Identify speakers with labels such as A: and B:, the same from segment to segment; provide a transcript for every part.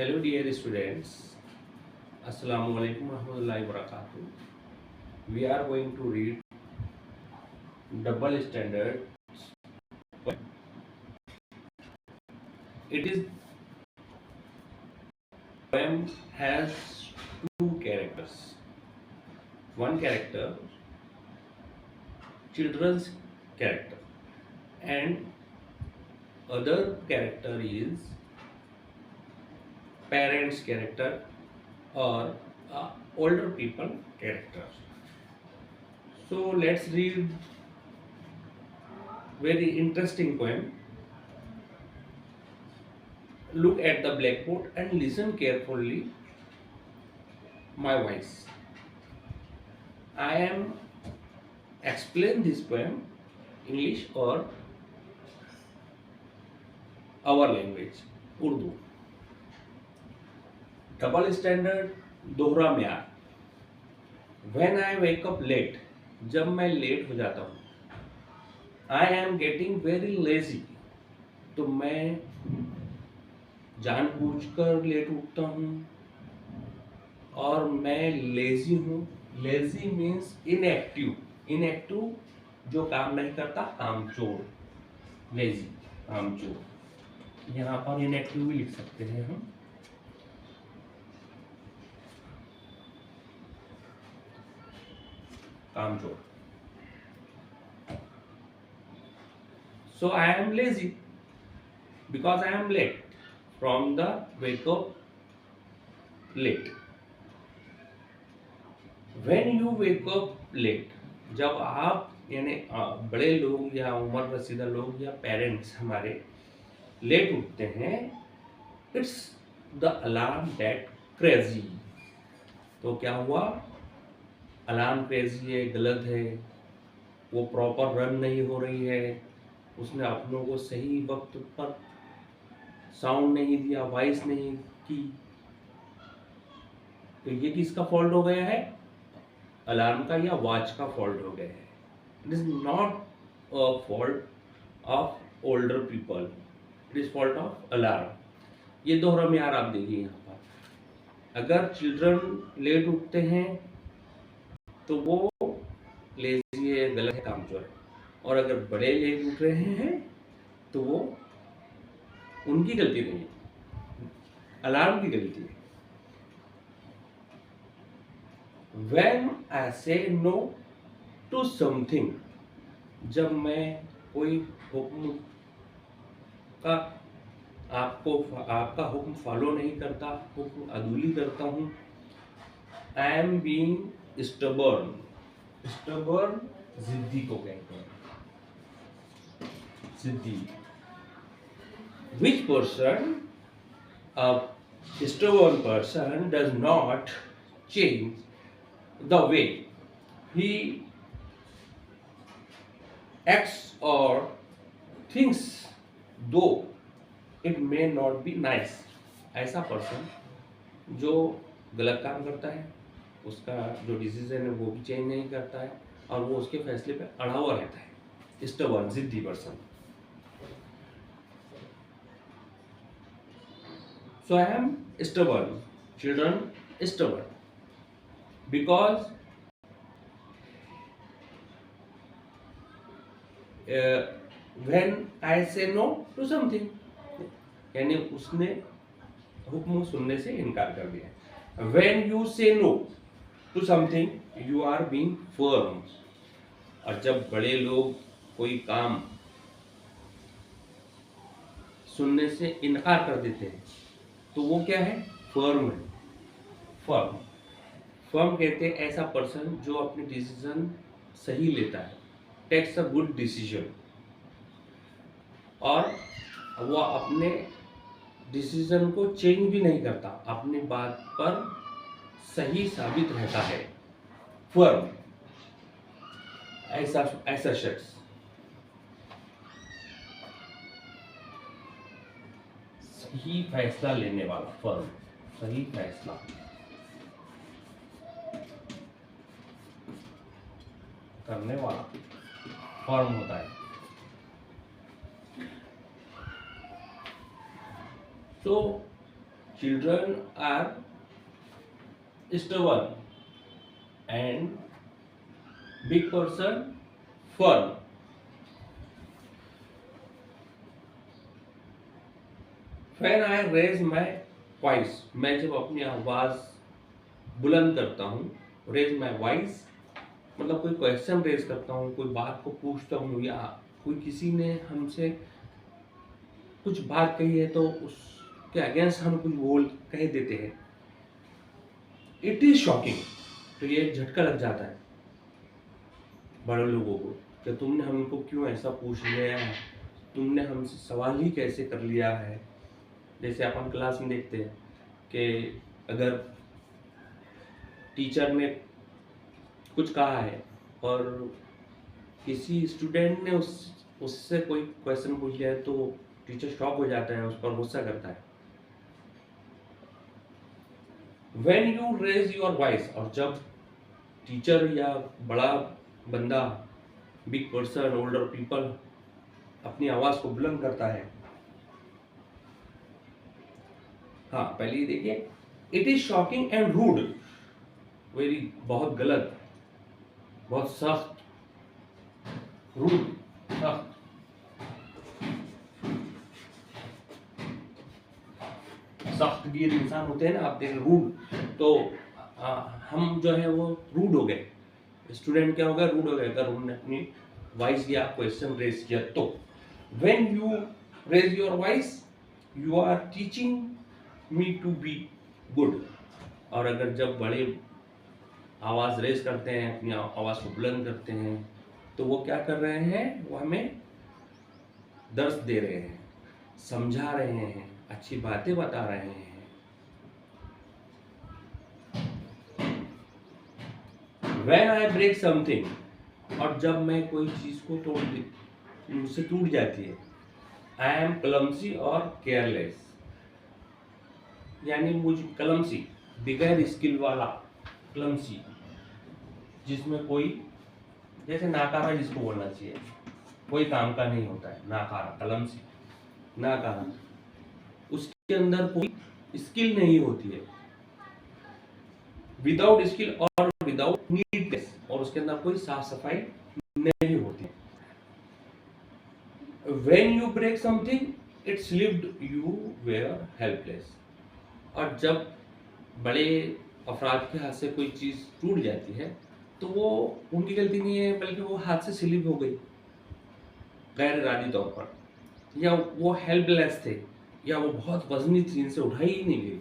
A: Hello dear students, Assalamu alaikum warahmatullahi wabarakatuh. We are going to read double standard. It is poem has two characters. One character, children's character, and other character is parents character or older people character. So let's read very interesting poem. Look at the blackboard and listen carefully my voice. I am explain this poem English or our language Urdu. Double standard दोहरा म्यार. When I wake up late, जब मैं late हो जाता हूँ. I am getting very lazy. तो मैं जानबूझकर लेट उठता हूँ और मैं लेजी हूँ. Lazy means inactive. इनएक्टिव जो काम नहीं करता, कामचोर. लेजी, कामचोर. यहाँ पर इनएक्टिव भी लिख सकते हैं हम. कामचोर. So I am lazy because I am late from the wake up late. When you wake up late, जब आप यानी बड़े लोग या उम्र रसीदा लोग या पेरेंट्स हमारे लेट उठते हैं, it's the alarm that crazy. तो क्या हुआ? अलार्म क्रेजी है, गलत है, वो प्रॉपर रन नहीं हो रही है, उसने अपनों को सही वक्त पर साउंड नहीं दिया, वॉइस नहीं की. तो ये किसका फॉल्ट हो गया है? अलार्म का या वॉच का फॉल्ट हो गया है. It is not a fault of older people, it is fault of alarm. ये दोहरा म्यार आप देखिए यहाँ पर. अगर चिल्ड्रन लेट उठते हैं तो वो लेजी है, गलत है, कामचोर है. और अगर बड़े लेट उठ रहे हैं तो वो उनकी गलती नहीं है, अलार्म की गलती है. When I say no to something, जब मैं कोई हुक्म का आपका हुक्म फॉलो नहीं करता, हुक्म अदूली करता हूँ. I am being stubborn. Stubborn जिद्दी को कहते हैं. जिद्दी. Which person, a stubborn person, does not change the way he acts or thinks, though it may not be nice. ऐसा पर्सन जो गलत काम करता है, उसका जो डिसीजन है वो भी चेंज नहीं करता है और वो उसके फैसले पे अड़ा हुआ रहता है. स्टबर्न, जिद्दी person. So I am stubborn. Children stubborn because when I say no to something, यानी उसने हुक्म सुनने से इनकार कर दिया. When you say no to something, you are being firm. और जब बड़े लोग कोई काम सुनने से इनकार कर देते हैं तो वो क्या है? फर्म है. फर्म. फर्म कहते हैं ऐसा पर्सन जो अपने डिसीजन सही लेता है, टेक्स अ गुड डिसीजन, और वो अपने डिसीजन को चेंज भी नहीं करता, अपनी बात पर सही साबित रहता है. फर्म. ऐसा शख्स. सही फैसला लेने वाला. फर्म, सही फैसला करने वाला फर्म होता है. तो Children are stubborn and big person firm. When I raise my voice, मैं जब अपनी आवाज बुलंद करता हूँ, रेज माई वॉइस मतलब कोई क्वेश्चन रेज करता हूँ, कोई बात को पूछता हूँ, या कोई किसी ने हमसे कुछ बात कही है तो उसके अगेंस्ट हम कुछ बोल कह देते हैं, इट इज शॉकिंग। तो ये एक झटका लग जाता है बड़े लोगों को कि तुमने हमको क्यों ऐसा पूछ लिया है, तुमने हमसे सवाल ही कैसे कर लिया है। जैसे अपन क्लास में देखते हैं कि अगर टीचर ने कुछ कहा है और किसी स्टूडेंट ने उससे कोई क्वेश्चन पूछ लिया है, तो टीचर शॉक हो जाता है, उस पर गुस्सा करता है। When you raise your voice, और जब टीचर या बड़ा बंदा, बिग पर्सन, ओल्डर पीपल अपनी आवाज को बुलंद करता है, हाँ पहले ये देखिए, it is shocking and rude, very बहुत गलत, बहुत सख्त, रूड सख्त। सख्तगीर इंसान होते हैं ना, आप देखें रूड, तो हम जो है वो रूड हो गए, स्टूडेंट क्या हो गया, रूड हो गए अगर उन्होंने अपनी वॉइस या क्वेश्चन रेज किया तो। When you raise your voice you are teaching me to be good. और अगर जब बड़े आवाज रेज करते हैं, अपनी आवाज को बुलंद करते हैं, तो वो क्या कर रहे हैं, वो हमें दर्श दे रहे हैं, समझा रहे हैं, अच्छी बातें बता रहे हैं। When I break something, और जब मैं कोई चीज को मुझसे टूट जाती है, आई एम क्लमसी और केयरलेस, यानी मुझ क्लमसी बगैर स्किल वाला, क्लमसी जिसमें कोई, जैसे नाकारा जिसको बोलना चाहिए, कोई काम का नहीं होता है, नाकारा, क्लमसी, नाकारा, उसके अंदर कोई स्किल नहीं होती है, विदाउट स्किल और विदाउट नीडनेस, और उसके अंदर कोई साफ सफाई नहीं होती। When you break something, it's lived you were helpless। और जब बड़े अफराद के हाथ से कोई चीज टूट जाती है, तो वो उनकी गलती नहीं है, बल्कि वो हाथ से स्लिप हो गई गैर इरादी तौर पर, या वो हेल्पलेस थे, या वो बहुत वजनी थी, इनसे उठाई ही नहीं गई।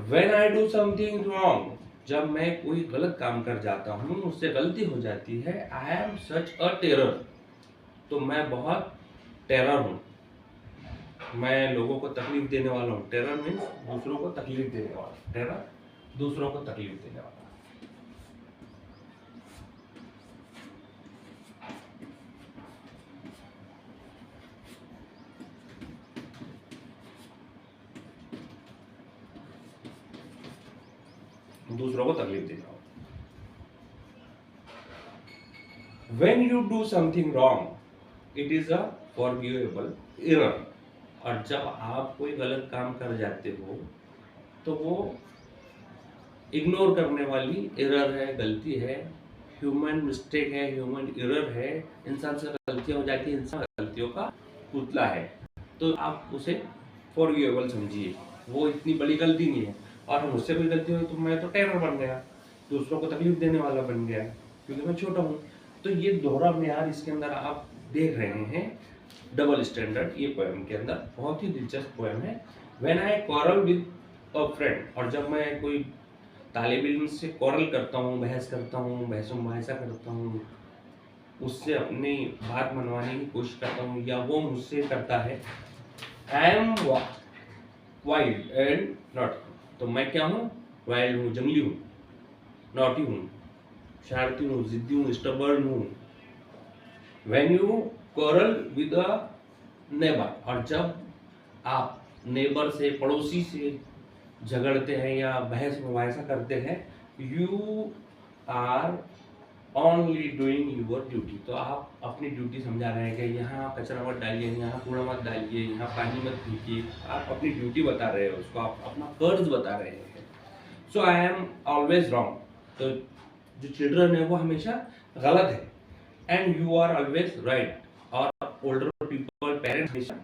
A: When I do something wrong, जब मैं कोई गलत काम कर जाता हूँ, उससे गलती हो जाती है, I am such a terror, तो मैं बहुत टेरर हूँ, मैं लोगों को तकलीफ देने वाला हूँ। टेरर मीन्स दूसरों को तकलीफ देने वाला, टेरर दूसरों को तकलीफ देने वाला। दूसरों को तकलीफ देना। When you do something wrong, it is a forgivable error। और जब आप कोई गलत काम कर जाते हो, तो वो इग्नोर करने वाली एरर है, गलती है, ह्यूमन मिस्टेक है, ह्यूमन एरर है, इंसान से गलतियां हो जाती है, इंसान गलतियों का पुतला है, तो आप उसे फॉरगिवेबल समझिए, वो इतनी बड़ी गलती नहीं है। और मुझसे कोई गलती हुई तो मैं तो टेरर बन गया, दूसरों को तकलीफ देने वाला बन गया, क्योंकि मैं छोटा हूँ। तो ये दोहरा म्यार इसके अंदर आप देख रहे हैं, डबल स्टैंडर्ड, ये पोएम के अंदर बहुत ही दिलचस्प पोएम है। When I quarrel with a friend, और जब मैं कोई तालिब इल्म से क्वारल करता हूँ, बहस करता हूँ, बहसों मुबाहिसा करता हूँ, उससे अपनी बात मनवाने की कोशिश करता हूँ, या वो मुझसे करता है, I am wild and not, तो मैं क्या हूँ, वाइल्ड हूँ, जंगली हूँ, नॉटी हूँ, शरारती हूँ, जिद्दी हूँ, स्टबर्न हूँ। When you quarrel with a neighbour, और जब आप नेबर से, पड़ोसी से झगड़ते हैं या बहस मुबाहिसा करते हैं, you are only doing your duty. तो आप अपनी ड्यूटी समझा रहे हैं कि यहाँ कचरा मत डालिए, यहाँ कूड़ा मत डालिए, यहाँ पानी मत फेंकिए। आप अपनी ड्यूटी बता रहे हो उसको, आप अपना कर्ज बता रहे हैं। So I am always wrong. तो जो चिल्ड्रन है वो हमेशा गलत है and you are always right. और ओल्डर पीपल, पेरेंट्स हमेशा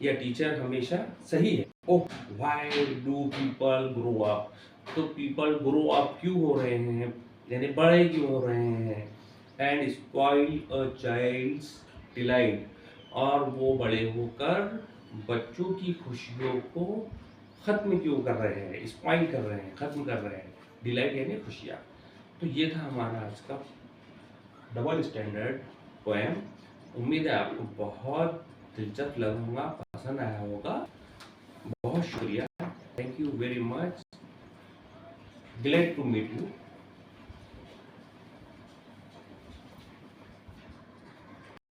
A: या टीचर हमेशा सही है। Oh, why do people grow up? तो पीपल ग्रो अप क्यों हो रहे हैं, यानी बड़े क्यों हो रहे हैं? And spoil a child's delight, और वो बड़े होकर बच्चों की खुशियों को खत्म क्यों कर रहे हैं, स्पॉइल कर रहे हैं, खत्म कर रहे हैं। डिलाइट यानी खुशियाँ। तो ये था हमारा आज का डबल स्टैंडर्ड पोएम। उम्मीद है आपको बहुत दिलचस्प लगा होगा, पसंद आया होगा। बहुत शुक्रिया, thank you very much, glad to meet you.